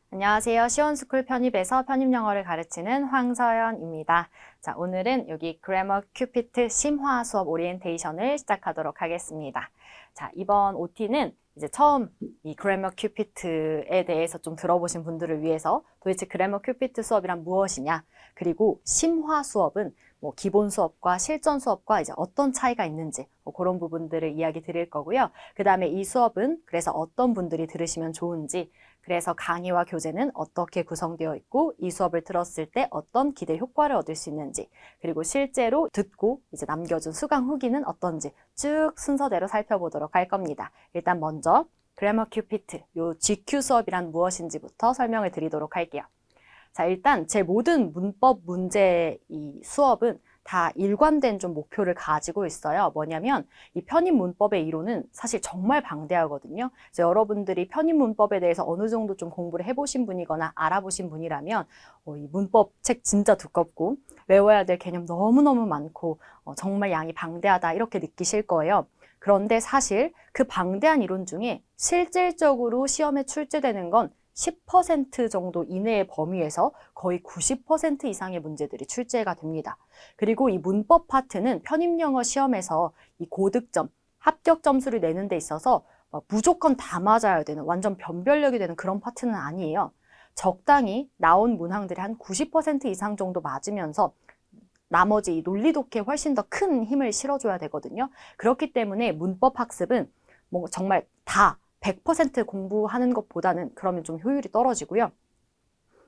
안녕하세요. 시원스쿨 편입에서 편입영어를 가르치는 황서연입니다. 자, 오늘은 여기 그래머 큐피트 심화 수업 오리엔테이션을 시작하도록 하겠습니다. 자, 이번 OT는 이제 처음 이 그래머 큐피트에 대해서 좀 들어보신 분들을 위해서 도대체 그래머 큐피트 수업이란 무엇이냐, 그리고 심화 수업은 뭐 기본 수업과 실전 수업과 이제 어떤 차이가 있는지 그런 부분들을 이야기 드릴 거고요. 그 다음에 이 수업은 그래서 어떤 분들이 들으시면 좋은지, 그래서 강의와 교재는 어떻게 구성되어 있고 이 수업을 들었을 때 어떤 기대 효과를 얻을 수 있는지, 그리고 실제로 듣고 이제 남겨준 수강 후기는 어떤지 쭉 순서대로 살펴보도록 할 겁니다. 일단 먼저 그래머 큐피트, 요 GQ 수업이란 무엇인지부터 설명을 드리도록 할게요. 자, 일단 제 모든 문법 문제 이 수업은 다 일관된 좀 목표를 가지고 있어요. 뭐냐면 이 편입 문법의 이론은 사실 정말 방대하거든요. 그래서 여러분들이 편입 문법에 대해서 어느 정도 좀 공부를 해보신 분이거나 알아보신 분이라면 이 문법 책 진짜 두껍고 외워야 될 개념 너무너무 많고 정말 양이 방대하다 이렇게 느끼실 거예요. 그런데 사실 그 방대한 이론 중에 실질적으로 시험에 출제되는 건 10% 정도 이내의 범위에서 거의 90% 이상의 문제들이 출제가 됩니다. 그리고 이 문법 파트는 편입영어 시험에서 이 고득점, 합격 점수를 내는 데 있어서 무조건 다 맞아야 되는, 완전 변별력이 되는 그런 파트는 아니에요. 적당히 나온 문항들이 한 90% 이상 정도 맞으면서 나머지 이 논리 독해에 훨씬 더 큰 힘을 실어줘야 되거든요. 그렇기 때문에 문법 학습은 뭐 정말 다 100% 공부하는 것보다는 그러면 좀 효율이 떨어지고요.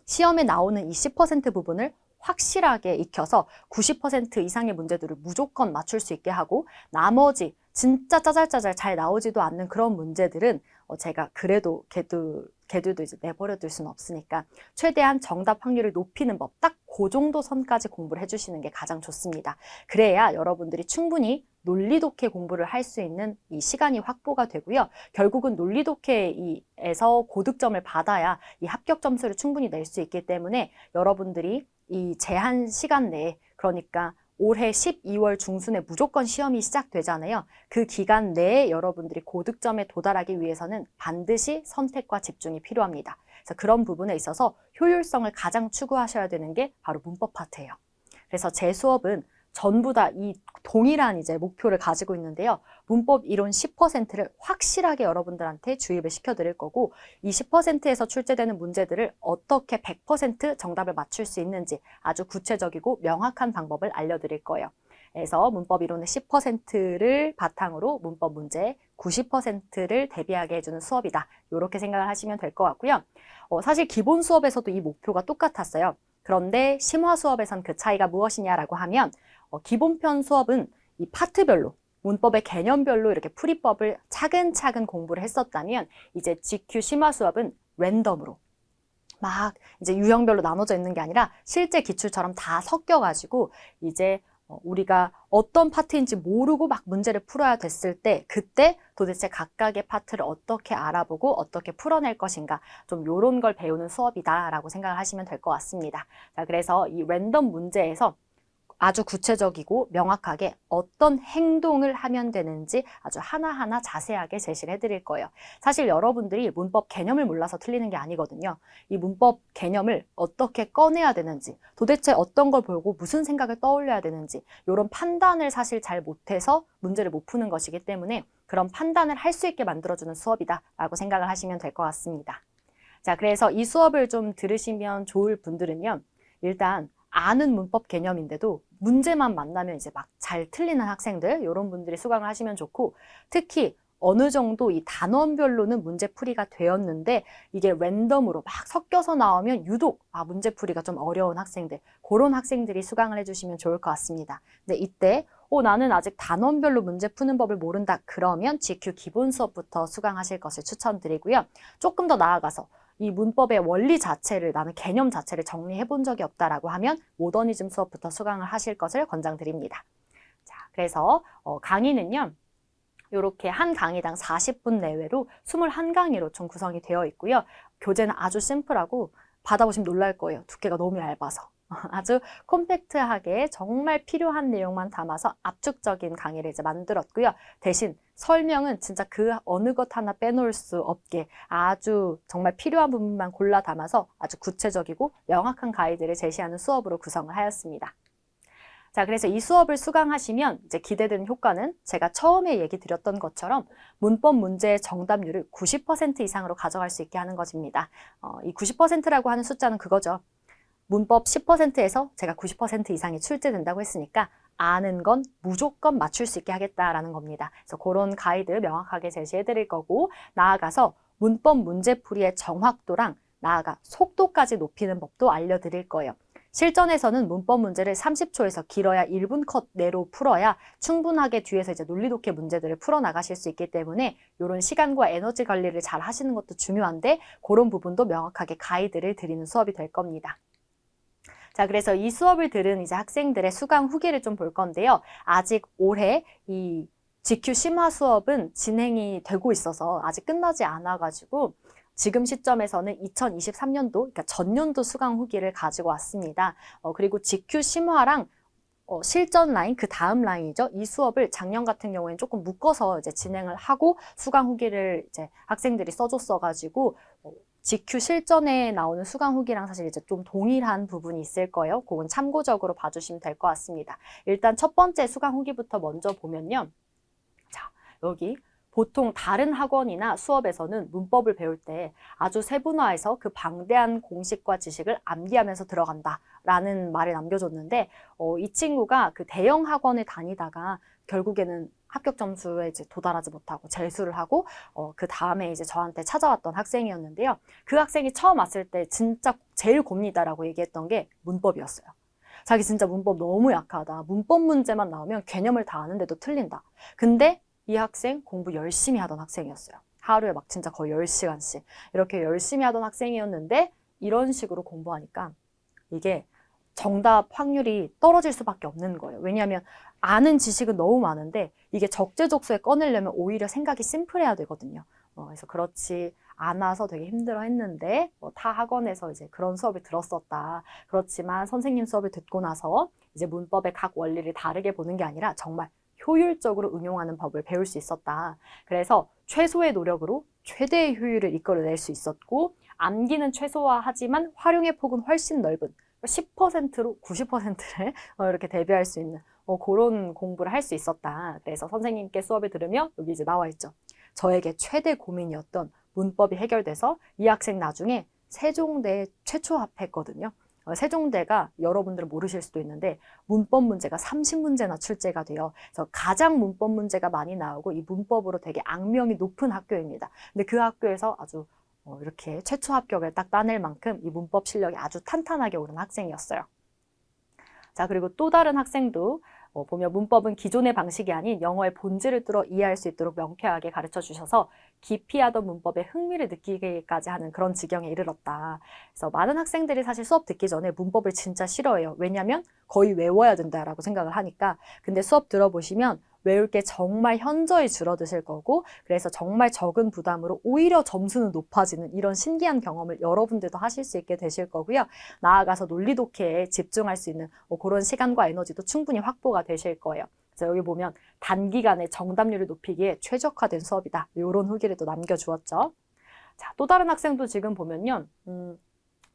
시험에 나오는 이 10% 부분을 확실하게 익혀서 90% 이상의 문제들을 무조건 맞출 수 있게 하고, 나머지 진짜 짜잘짜잘 잘 나오지도 않는 그런 문제들은 제가 그래도 걔들도 이제 내버려둘 수는 없으니까 최대한 정답 확률을 높이는 법, 딱 그 정도 선까지 공부를 해주시는 게 가장 좋습니다. 그래야 여러분들이 충분히 논리 독해 공부를 할 수 있는 이 시간이 확보가 되고요. 결국은 논리 독해에서 고득점을 받아야 이 합격 점수를 충분히 낼 수 있기 때문에 여러분들이 이 제한 시간 내에, 그러니까 올해 12월 중순에 무조건 시험이 시작되잖아요. 그 기간 내에 여러분들이 고득점에 도달하기 위해서는 반드시 선택과 집중이 필요합니다. 그래서 그런 부분에 있어서 효율성을 가장 추구하셔야 되는 게 바로 문법 파트예요. 그래서 제 수업은 전부 다 이 동일한 이제 목표를 가지고 있는데요. 문법 이론 10%를 확실하게 여러분들한테 주입을 시켜드릴 거고, 이 10%에서 출제되는 문제들을 어떻게 100% 정답을 맞출 수 있는지 아주 구체적이고 명확한 방법을 알려드릴 거예요. 그래서 문법 이론의 10%를 바탕으로 문법 문제 90%를 대비하게 해주는 수업이다. 이렇게 생각을 하시면 될 것 같고요. 사실 기본 수업에서도 이 목표가 똑같았어요. 그런데 심화 수업에선 그 차이가 무엇이냐라고 하면 기본편 수업은 이 파트별로, 문법의 개념별로 이렇게 풀이법을 차근차근 공부를 했었다면, 이제 GQ 심화 수업은 랜덤으로 막 이제 유형별로 나눠져 있는 게 아니라 실제 기출처럼 다 섞여가지고 이제 우리가 어떤 파트인지 모르고 막 문제를 풀어야 됐을 때, 그때 도대체 각각의 파트를 어떻게 알아보고 어떻게 풀어낼 것인가, 좀 요런 걸 배우는 수업이다라고 생각을 하시면 될 것 같습니다. 자, 그래서 이 랜덤 문제에서 아주 구체적이고 명확하게 어떤 행동을 하면 되는지 아주 하나하나 자세하게 제시를 해드릴 거예요. 사실 여러분들이 문법 개념을 몰라서 틀리는 게 아니거든요. 이 문법 개념을 어떻게 꺼내야 되는지, 도대체 어떤 걸 보고 무슨 생각을 떠올려야 되는지, 이런 판단을 사실 잘 못해서 문제를 못 푸는 것이기 때문에 그런 판단을 할 수 있게 만들어주는 수업이다라고 생각을 하시면 될 것 같습니다. 자, 그래서 이 수업을 좀 들으시면 좋을 분들은요, 일단 아는 문법 개념인데도 문제만 만나면 이제 막 잘 틀리는 학생들, 이런 분들이 수강을 하시면 좋고, 특히 어느 정도 이 단원별로는 문제풀이가 되었는데 이게 랜덤으로 막 섞여서 나오면 유독 문제풀이가 좀 어려운 학생들, 그런 학생들이 수강을 해주시면 좋을 것 같습니다. 근데 이때 나는 아직 단원별로 문제 푸는 법을 모른다, 그러면 GQ 기본 수업부터 수강하실 것을 추천드리고요. 조금 더 나아가서 이 문법의 원리 자체를, 나는 개념 자체를 정리해 본 적이 없다라고 하면 모더니즘 수업부터 수강을 하실 것을 권장드립니다. 자, 그래서 강의는요, 이렇게 한 강의당 40분 내외로 21강의로 총 구성이 되어 있고요. 교재는 아주 심플하고 받아보시면 놀랄 거예요. 두께가 너무 얇아서. 아주 콤팩트하게 정말 필요한 내용만 담아서 압축적인 강의를 이제 만들었고요. 대신 설명은 진짜 그 어느 것 하나 빼놓을 수 없게 아주 정말 필요한 부분만 골라 담아서 아주 구체적이고 명확한 가이드를 제시하는 수업으로 구성을 하였습니다. 자, 그래서 이 수업을 수강하시면 이제 기대되는 효과는 제가 처음에 얘기 드렸던 것처럼 문법 문제의 정답률을 90% 이상으로 가져갈 수 있게 하는 것입니다. 이 90%라고 하는 숫자는 그거죠. 문법 10%에서 제가 90% 이상이 출제된다고 했으니까 아는 건 무조건 맞출 수 있게 하겠다라는 겁니다. 그래서 그런 가이드 명확하게 제시해 드릴 거고, 나아가서 문법 문제풀이의 정확도랑 나아가 속도까지 높이는 법도 알려드릴 거예요. 실전에서는 문법 문제를 30초에서 길어야 1분 컷 내로 풀어야 충분하게 뒤에서 이제 논리독해 문제들을 풀어나가실 수 있기 때문에 이런 시간과 에너지 관리를 잘 하시는 것도 중요한데 그런 부분도 명확하게 가이드를 드리는 수업이 될 겁니다. 자, 그래서 이 수업을 들은 이제 학생들의 수강 후기를 좀 볼 건데요. 아직 올해 이 GQ 심화 수업은 진행이 되고 있어서 아직 끝나지 않아가지고 지금 시점에서는 2023년도, 그러니까 전년도 수강 후기를 가지고 왔습니다. 그리고 GQ 심화랑 실전 라인, 그 다음 라인이죠. 이 수업을 작년 같은 경우에는 조금 묶어서 이제 진행을 하고 수강 후기를 이제 학생들이 써줬어가지고 GQ 실전에 나오는 수강 후기랑 사실 이제 좀 동일한 부분이 있을 거예요. 그건 참고적으로 봐주시면 될 것 같습니다. 일단 첫 번째 수강 후기부터 먼저 보면요. 자, 여기 보통 다른 학원이나 수업에서는 문법을 배울 때 아주 세분화해서 그 방대한 공식과 지식을 암기하면서 들어간다라는 말을 남겨줬는데 이 친구가 그 대형 학원을 다니다가 결국에는 합격 점수에 이제 도달하지 못하고 재수를 하고 그 다음에 이제 저한테 찾아왔던 학생이었는데요. 그 학생이 처음 왔을 때 진짜 제일 곱니다라고 얘기했던 게 문법이었어요. 자기 진짜 문법 너무 약하다. 문법 문제만 나오면 개념을 다 아는데도 틀린다. 근데 이 학생 공부 열심히 하던 학생이었어요. 하루에 막 진짜 거의 10시간씩 이렇게 열심히 하던 학생이었는데 이런 식으로 공부하니까 이게 정답 확률이 떨어질 수밖에 없는 거예요. 왜냐하면 아는 지식은 너무 많은데 이게 적재적소에 꺼내려면 오히려 생각이 심플해야 되거든요. 그래서 그렇지 않아서 되게 힘들어 했는데 타 학원에서 이제 그런 수업을 들었었다. 그렇지만 선생님 수업을 듣고 나서 이제 문법의 각 원리를 다르게 보는 게 아니라 정말 효율적으로 응용하는 법을 배울 수 있었다. 그래서 최소의 노력으로 최대의 효율을 이끌어낼 수 있었고 암기는 최소화하지만 활용의 폭은 훨씬 넓은 10%로 90%를 이렇게 대비할 수 있는 그런 공부를 할 수 있었다. 그래서 선생님께 수업을 들으며 여기 이제 나와 있죠. 저에게 최대 고민이었던 문법이 해결돼서 이 학생 나중에 세종대에 최초 합했거든요. 세종대가 여러분들은 모르실 수도 있는데 문법 문제가 30문제나 출제가 돼요. 그래서 가장 문법 문제가 많이 나오고 이 문법으로 되게 악명이 높은 학교입니다. 근데 그 학교에서 아주 이렇게 최초 합격을 딱 따낼 만큼 이 문법 실력이 아주 탄탄하게 오른 학생이었어요. 자, 그리고 또 다른 학생도 보면 문법은 기존의 방식이 아닌 영어의 본질을 뚫어 이해할 수 있도록 명쾌하게 가르쳐 주셔서 깊이 하던 문법에 흥미를 느끼기까지 하는 그런 지경에 이르렀다. 그래서 많은 학생들이 사실 수업 듣기 전에 문법을 진짜 싫어해요. 왜냐하면 거의 외워야 된다라고 생각을 하니까. 근데 수업 들어보시면 외울 게 정말 현저히 줄어드실 거고 그래서 정말 적은 부담으로 오히려 점수는 높아지는 이런 신기한 경험을 여러분들도 하실 수 있게 되실 거고요. 나아가서 논리독해에 집중할 수 있는 그런 시간과 에너지도 충분히 확보가 되실 거예요. 그래서 여기 보면 단기간에 정답률을 높이기에 최적화된 수업이다. 이런 후기를 또 남겨주었죠. 자, 또 다른 학생도 지금 보면요.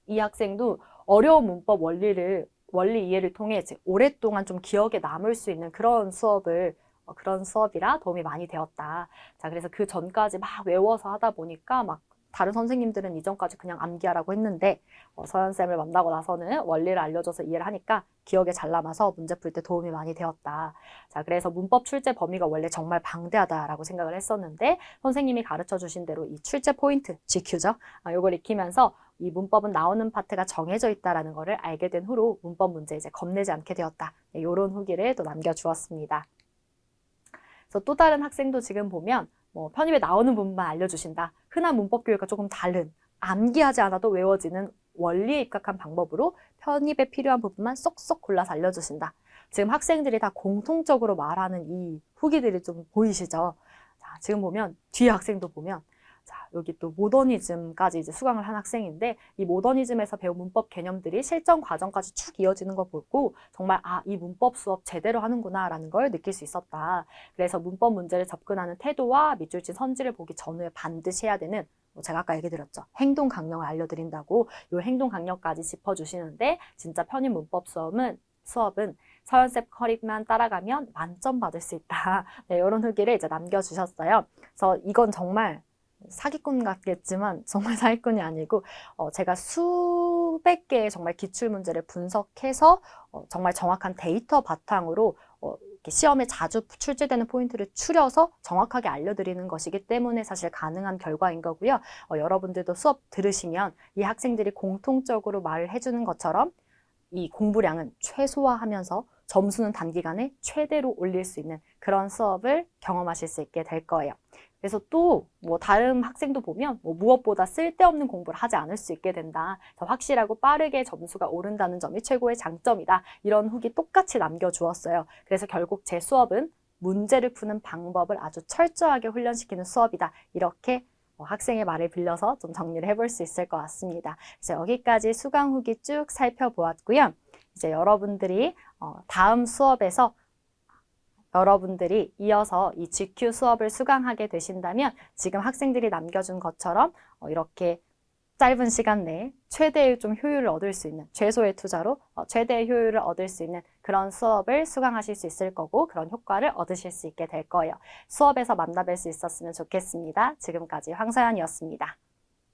이 학생도 어려운 문법 원리 이해를 통해 이제 오랫동안 좀 기억에 남을 수 있는 그런 수업이라 도움이 많이 되었다. 자, 그래서 그 전까지 막 외워서 하다 보니까 막 다른 선생님들은 이전까지 그냥 암기하라고 했는데 서연쌤을 만나고 나서는 원리를 알려줘서 이해를 하니까 기억에 잘 남아서 문제 풀 때 도움이 많이 되었다. 자, 그래서 문법 출제 범위가 원래 정말 방대하다라고 생각을 했었는데 선생님이 가르쳐 주신 대로 이 출제 포인트, GQ죠. 이걸 익히면서 이 문법은 나오는 파트가 정해져 있다라는 거를 알게 된 후로 문법 문제 이제 겁내지 않게 되었다. 이런 후기를 또 남겨주었습니다. 그래서 또 다른 학생도 지금 보면 편입에 나오는 부분만 알려주신다. 흔한 문법 교육과 조금 다른 암기하지 않아도 외워지는 원리에 입각한 방법으로 편입에 필요한 부분만 쏙쏙 골라서 알려주신다. 지금 학생들이 다 공통적으로 말하는 이 후기들이 좀 보이시죠? 자, 지금 보면 뒤에 학생도 보면 자, 여기 또 모더니즘까지 이제 수강을 한 학생인데 이 모더니즘에서 배운 문법 개념들이 실전 과정까지 쭉 이어지는 걸 보고 정말 이 문법 수업 제대로 하는구나 라는 걸 느낄 수 있었다. 그래서 문법 문제를 접근하는 태도와 밑줄친 선지를 보기 전후에 반드시 해야 되는 제가 아까 얘기 드렸죠. 행동 강령을 알려드린다고 이 행동 강령까지 짚어주시는데 진짜 편입 문법 수업은 서연쌤 커리만 따라가면 만점 받을 수 있다. 네, 이런 후기를 이제 남겨주셨어요. 그래서 이건 정말 사기꾼 같겠지만 정말 사기꾼이 아니고 제가 수백 개의 정말 기출문제를 분석해서 정말 정확한 데이터 바탕으로 이렇게 시험에 자주 출제되는 포인트를 추려서 정확하게 알려드리는 것이기 때문에 사실 가능한 결과인 거고요. 여러분들도 수업 들으시면 이 학생들이 공통적으로 말을 해주는 것처럼 이 공부량은 최소화하면서 점수는 단기간에 최대로 올릴 수 있는 그런 수업을 경험하실 수 있게 될 거예요. 그래서 또 다른 학생도 보면 무엇보다 쓸데없는 공부를 하지 않을 수 있게 된다. 확실하고 빠르게 점수가 오른다는 점이 최고의 장점이다. 이런 후기 똑같이 남겨주었어요. 그래서 결국 제 수업은 문제를 푸는 방법을 아주 철저하게 훈련시키는 수업이다. 이렇게 학생의 말을 빌려서 좀 정리를 해볼 수 있을 것 같습니다. 그래서 여기까지 수강 후기 쭉 살펴보았고요. 이제 여러분들이 다음 수업에서 여러분들이 이어서 이 GQ 수업을 수강하게 되신다면 지금 학생들이 남겨준 것처럼 이렇게 짧은 시간 내에 최대의 좀 효율을 얻을 수 있는, 최소의 투자로 최대의 효율을 얻을 수 있는 그런 수업을 수강하실 수 있을 거고 그런 효과를 얻으실 수 있게 될 거예요. 수업에서 만나뵐 수 있었으면 좋겠습니다. 지금까지 황서연이었습니다.